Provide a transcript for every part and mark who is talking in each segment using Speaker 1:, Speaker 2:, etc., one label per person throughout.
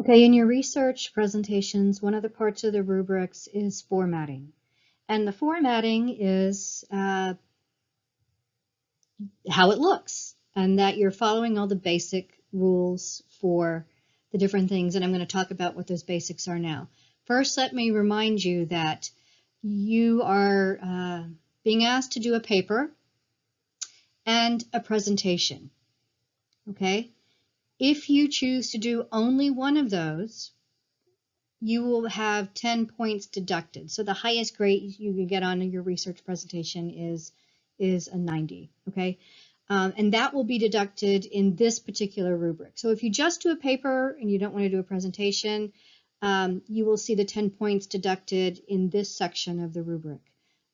Speaker 1: Okay, in your research presentations, one of the parts of the rubrics is formatting. And the formatting is how it looks, and that you're following all the basic rules for the different things. And I'm going to talk about what those basics are now. First, let me remind you that you are being asked to do a paper and a presentation. Okay? If you choose to do only one of those, you will have 10 points deducted. So the highest grade you can get on your research presentation is a 90, okay? And that will be deducted in this particular rubric. So if you just do a paper and you don't want to do a presentation, you will see the 10 points deducted in this section of the rubric.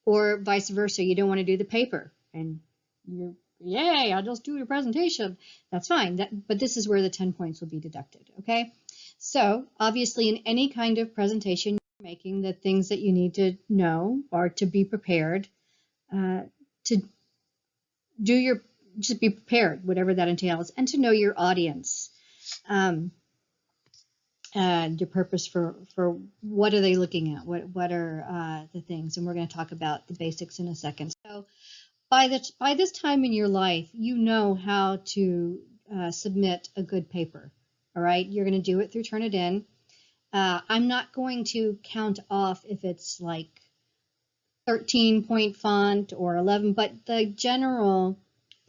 Speaker 1: Or vice versa, you don't want to do the paper and you're, yay, I'll just do your presentation. That's fine, but this is where the 10 points will be deducted, okay? So obviously in any kind of presentation you're making, the things that you need to know are to be prepared, to do your, just be prepared, whatever that entails, and to know your audience, and your purpose for what are they looking at, what are the things, and we're going to talk about the basics in a second. So by this time in your life, you know how to submit a good paper. All right, you're going to do it through Turnitin. I'm not going to count off if it's like 13-point font or 11, but the general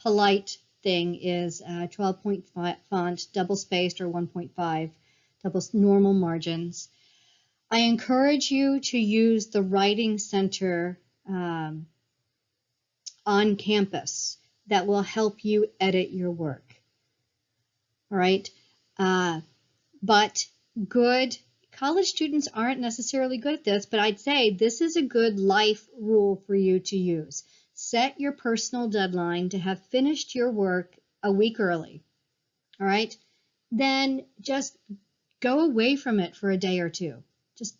Speaker 1: polite thing is 12-point font, double-spaced or 1.5, double normal margins. I encourage you to use the Writing Center on campus that will help you edit your work. All right. But good college students aren't necessarily good at this, but I'd say this is a good life rule for you to use. Set your personal deadline to have finished your work a week early. All right. Then just go away from it for a day or two. Just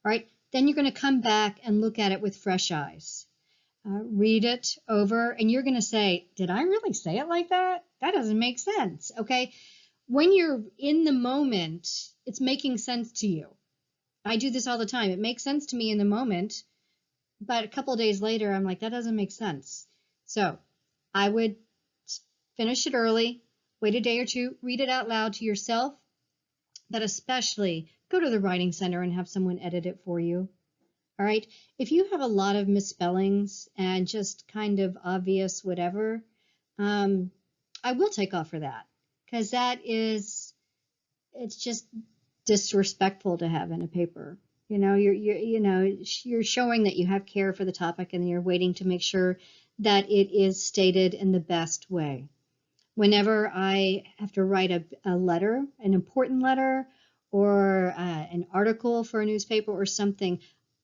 Speaker 1: all right. Then you're going to come back and look at it with fresh eyes. Read it over, and you're going to say, did I really say it like that? That doesn't make sense. Okay. When you're in the moment, it's making sense to you. I do this all the time. It makes sense to me in the moment, but a couple of days later, I'm like, that doesn't make sense. So I would finish it early, wait a day or two, read it out loud to yourself, but especially go to the Writing Center and have someone edit it for you. All right. If you have a lot of misspellings and just kind of obvious whatever, I will take off for that, because it's just disrespectful to have in a paper. You know, you're showing that you have care for the topic and you're waiting to make sure that it is stated in the best way. Whenever I have to write a letter, an important letter, or an article for a newspaper or something,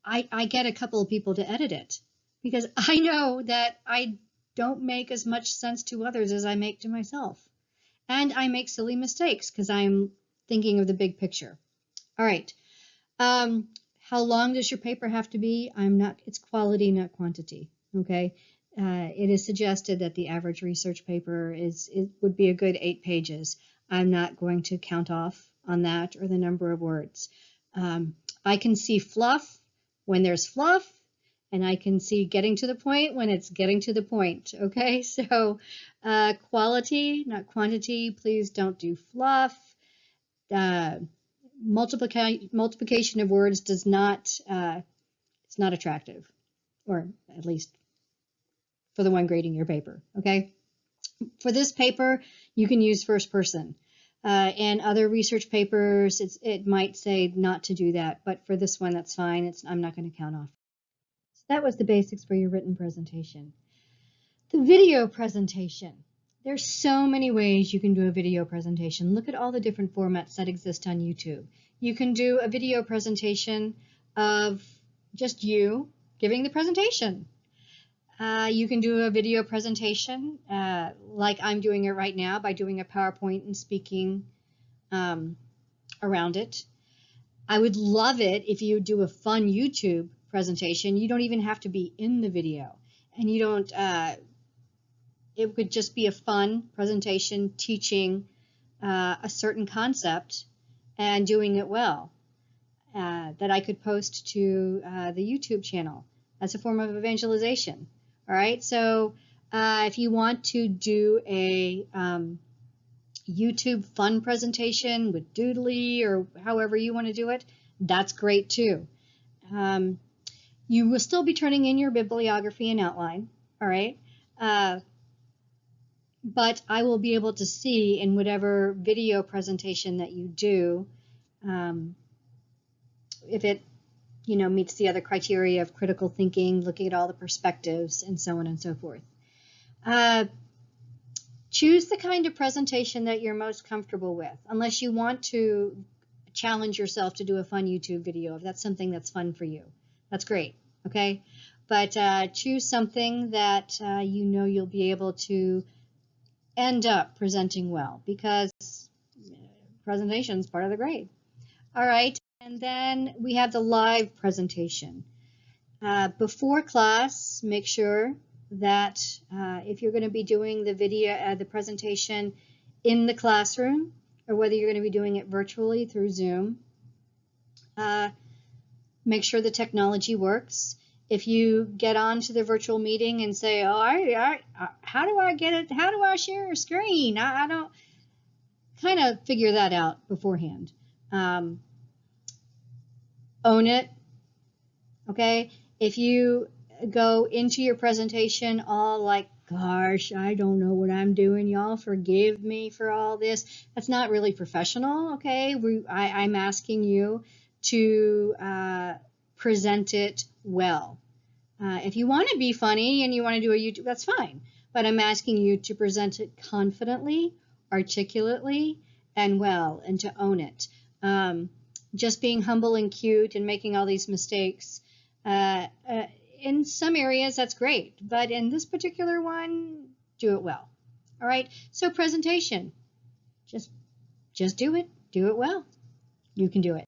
Speaker 1: I get a couple of people to edit it, because I know that I don't make as much sense to others as I make to myself. And I make silly mistakes because I'm thinking of the big picture. All right. How long does your paper have to be? It's quality, not quantity. Okay. It is suggested that the average research paper would be a good 8 pages. I'm not going to count off on that or the number of words. I can see fluff when there's fluff, and I can see getting to the point when it's getting to the point. Okay, so quality, not quantity. Please don't do fluff. Multiplication of words it's not attractive, or at least for the one grading your paper. Okay, for this paper, you can use first person. And other research papers, it might say not to do that, but for this one, that's fine. I'm not going to count off. So that was the basics for your written presentation. The video presentation. There's so many ways you can do a video presentation. Look at all the different formats that exist on YouTube. You can do a video presentation of just you giving the presentation. You can do a video presentation like I'm doing it right now by doing a PowerPoint and speaking around it. I would love it if you do a fun YouTube presentation. You don't even have to be in the video, and you don't, it could just be a fun presentation teaching a certain concept, and doing it well that I could post to the YouTube channel as a form of evangelization. All right, so if you want to do a YouTube fun presentation with Doodly or however you want to do it, that's great too. You will still be turning in your bibliography and outline, all right? But I will be able to see in whatever video presentation that you do, if it, meets the other criteria of critical thinking, looking at all the perspectives, and so on and so forth. Choose the kind of presentation that you're most comfortable with, unless you want to challenge yourself to do a fun YouTube video. If that's something that's fun for you, that's great, okay? But choose something that you'll be able to end up presenting well, because presentation is part of the grade. All right, and then we have the live presentation. Before class, make sure that if you're going to be doing the video, the presentation in the classroom, or whether you're going to be doing it virtually through Zoom, make sure the technology works. If you get onto the virtual meeting and say, oh, how do I get it? How do I share a screen? I don't, kind of figure that out beforehand. Own it, okay? If you go into your presentation all like, gosh, I don't know what I'm doing, y'all forgive me for all this, that's not really professional, okay? I'm asking you to present it well. If you want to be funny and you want to do a YouTube, that's fine, but I'm asking you to present it confidently, articulately, and well, and to own it. Just being humble and cute and making all these mistakes, in some areas that's great, but in this particular one, do it well. All right, so presentation, just do it well. You can do it.